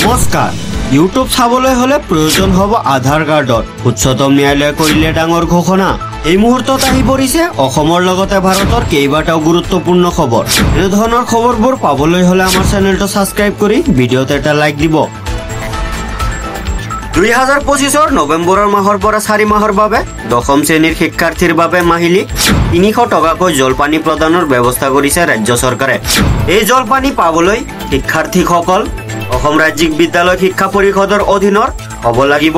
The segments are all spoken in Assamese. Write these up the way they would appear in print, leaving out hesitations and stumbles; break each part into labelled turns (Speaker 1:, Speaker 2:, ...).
Speaker 1: নমস্কাৰ ইউটিউব চাবলৈ হলে প্ৰয়োজন হ'ব আধাৰ কাৰ্ডৰ উচ্চতম ন্যায়ালয়ে কৰিলে ডাঙৰ ঘোষণা এই মুহূৰ্তত আহি পৰিছে অসমৰ লগতে ভাৰতৰ কেইবাটাও গুৰুত্বপূৰ্ণ খবৰ এই ধৰণৰ খবৰবোৰ পাবলৈ হলে আমাৰ চেনেলটো সাবস্ক্ৰাইব কৰি ভিডিঅ'তে এটা লাইক দিব 2025 নৱেম্বৰৰ মাহৰ পৰা 4 মাহৰ বাবে দশম শ্ৰেণীৰ শিক্ষাৰ্থীৰ বাবে মাহিলী 300 টকাকৈ জলপানী প্ৰদানৰ ব্যৱস্থা কৰিছে ৰাজ্য চৰকাৰে এই জলপানী পাবলৈ শিক্ষাৰ্থীসকল অসম ৰাজ্যিক বিদ্যালয় শিক্ষা পৰিষদৰ অধীনৰ হ'ব লাগিব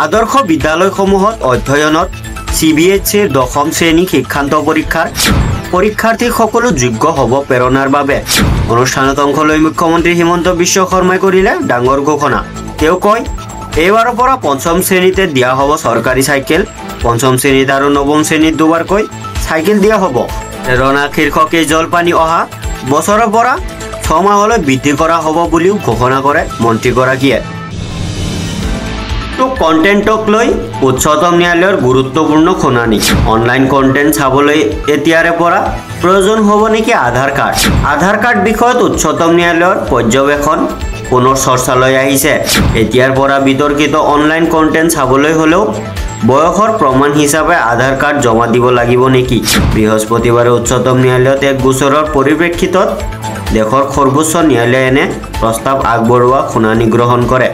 Speaker 1: আদৰ্শ বিদ্যালয়সমূহত অধ্যয়নত CBSE দশম শ্ৰেণী শিক্ষান্ত পৰীক্ষাৰ্থী সকলো যোগ্য হ'ব প্ৰেৰণাৰ বাবে অনুষ্ঠানত অংশ লৈ মুখ্যমন্ত্ৰী হিমন্ত বিশ্ব শৰ্মাই কৰিলে ডাঙৰ ঘোষণা তেওঁ কয় এইবাৰৰ পৰা পঞ্চম শ্ৰেণীতে দিয়া হ'ব চৰকাৰী চাইকেল পঞ্চম শ্ৰেণীত আৰু নৱম শ্ৰেণীত দুবাৰকৈ চাইকেল দিয়া হ'ব প্ৰেৰণা শীৰ্ষক এই জলপানী অহা বছৰৰ পৰা 6 মাহলৈ বৃদ্ধি কৰা হ'ব বুলিও ঘোষণা কৰে মন্ত্ৰীগৰাকীয়ে তো কন্টেন্টক লৈ উচ্চতম ন্যায়ালয়ৰ গুৰুত্বপূৰ্ণ শুনানি অনলাইন কন্টেন্ট চাবলৈ এতিয়াৰে পৰা প্ৰয়োজন হ'ব নেকি আধাৰ কাৰ্ড বিষয়ত উচ্চতম ন্যায়ালয়ৰ পৰ্যবেক্ষণ পুনৰ চৰ্চালৈ আহিছে এতিয়াৰ পৰা বিতৰ্কিত অনলাইন কন্টেন্ট চাবলৈ হলেও বয়সৰ প্ৰমাণ হিচাপে আধাৰ কাৰ্ড জমা দিব লাগিব নেকি বৃহস্পতিবাৰে উচ্চতম ন্যায়ালয়ত এক গোচৰৰ পৰিপ্ৰেক্ষিতত দেশৰ সৰ্বোচ্চ ন্যায়ালয়ে এনে প্ৰস্তাৱ আগবঢ়োৱা শুনানি গ্ৰহণ কৰে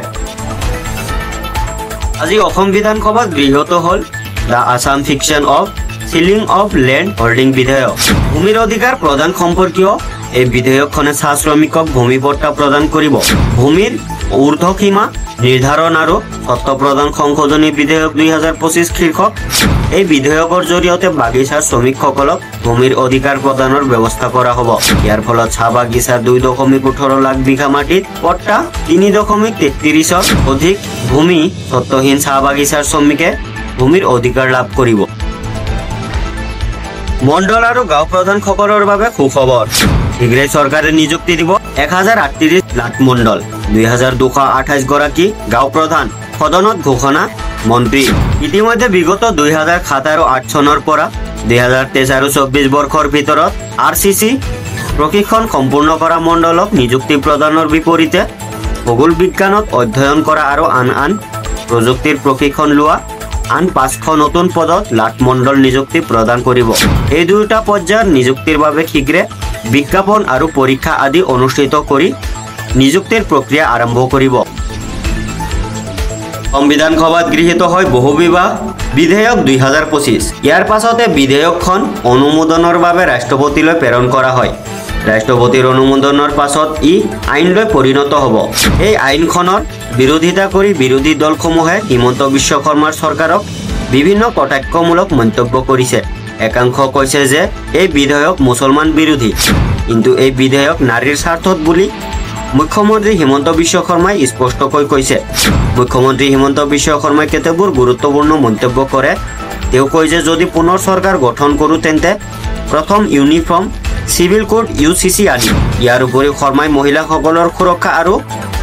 Speaker 1: আজি অসম বিধানসভাত গৃহীত হ'ল the Assam fiction of ceiling of land holding বিধেয়ক ভূমিৰ অধিকাৰ প্ৰদান সম্পৰ্কীয় এই বিধেয়কখনে চাহ শ্ৰমিকক ভূমি পট্টা প্ৰদান কৰিব ভূমিৰ ঊৰ্ধ্বসীমা নিৰ্ধাৰণ আৰু স্বত্ব প্ৰদান সংশোধনী বিধেয়ক 2025 শীৰ্ষক এই বিধেয়কৰ জৰিয়তে বাগিচাৰ শ্ৰমিকসকলক ভূমিৰ অধিকাৰ প্ৰদানৰ ব্যৱস্থা কৰা হ'ব ইয়াৰ ফলত চাহ বাগিচাৰ 2.18 লাখ বিঘা মাটিত পট্টা 3.33ৰ অধিক ভূমি স্বত্বহীন চাহ বাগিচাৰ শ্ৰমিকে ভূমিৰ অধিকাৰ লাভ কৰিব মণ্ডল আৰু গাঁও প্ৰধানসকলৰ বাবে সুখবৰ শীঘ্ৰে চৰকাৰে নিযুক্তি দিব 1038 লাখ মণ্ডল 2228 গৰাকী গাঁও প্ৰধান সদনত ঘোষণা মন্ত্ৰী ইতিমধ্যে বিগত 2007 আৰু 8 চনৰ পৰা 2023 আৰু 24 বৰ্ষৰ ভিতৰত RCC প্ৰশিক্ষণ সম্পূৰ্ণ কৰা মণ্ডলক নিযুক্তি প্ৰদানৰ বিপৰীতে ভূগোল বিজ্ঞানত অধ্যয়ন কৰা আৰু আন প্ৰযুক্তিৰ প্ৰশিক্ষণ লোৱা আন 500 নতুন পদত লাখ মণ্ডল নিযুক্তি প্ৰদান কৰিব এই দুটা পৰ্যায়ৰ নিযুক্তিৰ বাবে শীঘ্ৰে বিজ্ঞাপন আৰু পৰীক্ষা আদি অনুষ্ঠিত কৰি নিযুক্তিৰ প্ৰক্ৰিয়া আৰম্ভ কৰিব সংবিধান সভাত গৃহীত হয় বহুবিবাহ বিধেয়ক 2025 ইয়াৰ পাছতে বিধেয়কখন অনুমোদনৰ বাবে ৰাষ্ট্ৰপতিলৈ প্ৰেৰণ কৰা হয় ৰাষ্ট্ৰপতিৰ অনুমোদনৰ পাছত ই আইনলৈ পৰিণত হ'ব এই আইনখনৰ বিৰোধিতা কৰি বিৰোধী দলসমূহে হিমন্ত বিশ্ব শৰ্মাৰ চৰকাৰক বিভিন্ন কটাক্ষমূলক মন্তব্য কৰিছে একাংশ কৈছে যে এই বিধেয়ক মুছলমান বিৰোধী কিন্তু এই বিধেয়ক নাৰীৰ স্বাৰ্থত বুলি মুখ্যমন্ত্ৰী হিমন্ত বিশ্ব শৰ্মাই স্পষ্টকৈ কৈছে মুখ্যমন্ত্ৰী হিমন্ত বিশ্ব শৰ্মাই কেতেবোৰ গুৰুত্বপূৰ্ণ মন্তব্য কৰে তেওঁ কয় যে যদি পুনৰ চৰকাৰ গঠন কৰো তেন্তে প্ৰথম ইউনিফৰ্ম সিভিল কোড UCC আদি ইয়াৰ উপৰি শৰ্মাই মহিলাসকলৰ সুৰক্ষা আৰু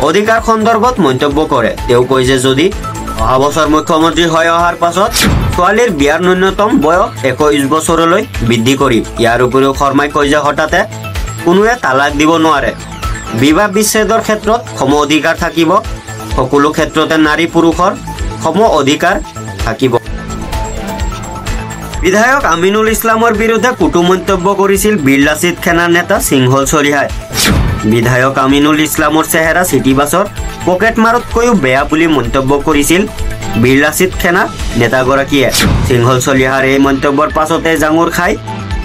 Speaker 1: অধিকাৰ সন্দৰ্ভত মন্তব্য কৰে তেওঁ কয় যে যদি অহা বছৰ মুখ্যমন্ত্ৰী হৈ অহাৰ পাছত ছোৱালীৰ বিয়াৰ ন্যূনতম বয়স 21 বছৰলৈ বৃদ্ধি কৰিম ইয়াৰ উপৰিও শৰ্মাই কয় যে হঠাতে কোনোৱে তালাক দিব নোৱাৰে বিবাহ বিচ্ছেদৰ ক্ষেত্ৰত সম অধিকাৰ থাকিব সকলো ক্ষেত্ৰতে নাৰী পুৰুষৰ সম অধিকাৰ থাকিব বিধায়ক আমিনুল ইছলামৰ বিৰুদ্ধে কটু মন্তব্য কৰিছিল বীৰ লাচিত সেনাৰ নেতা সিংহল চলিহাই বিধায়ক আমিনুল ইছলামৰ চেহেৰা চিটিবাছৰ পকেট মাৰতকৈও বেয়া বুলি মন্তব্য কৰিছিল বীৰ লাচিত সেনাৰ নেতাগৰাকীয়ে সিংহল চলিহাৰ এই মন্তব্যৰ পাছতে জাঙুৰ খাই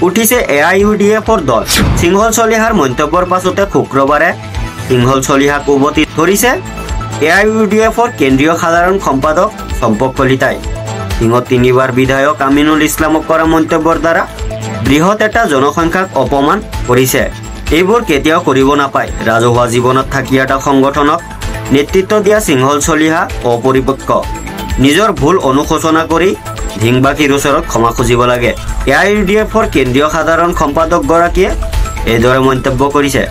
Speaker 1: উঠিছে AIUDFৰ দল সিংহল চলিহাৰ মন্তব্যৰ পাছতে শুক্ৰবাৰে সিংহল চলিহাক উভতি ধৰিছে AIUDFৰ কেন্দ্ৰীয় সাধাৰণ সম্পাদক চম্পক কলিতাই সিংহ 3বাৰ বিধায়ক আমিনুল ইছলামক কৰা মন্তব্যৰ দ্বাৰা বৃহৎ এটা জনসংখ্যাক অপমান কৰিছে এইবোৰ কেতিয়াও কৰিব নাপায় ৰাজহুৱা জীৱনত থাকি এটা সংগঠনক নেতৃত্ব দিয়া সিংহল চলিহা অপৰিপক্ক নিজৰ ভুল অনুশোচনা কৰি ধিংবাকীৰ ওচৰত ক্ষমা খুজিব লাগে AIUDFৰ কেন্দ্ৰীয় সাধাৰণ সম্পাদক গৰাকীয়ে এইদৰে মন্তব্য কৰিছে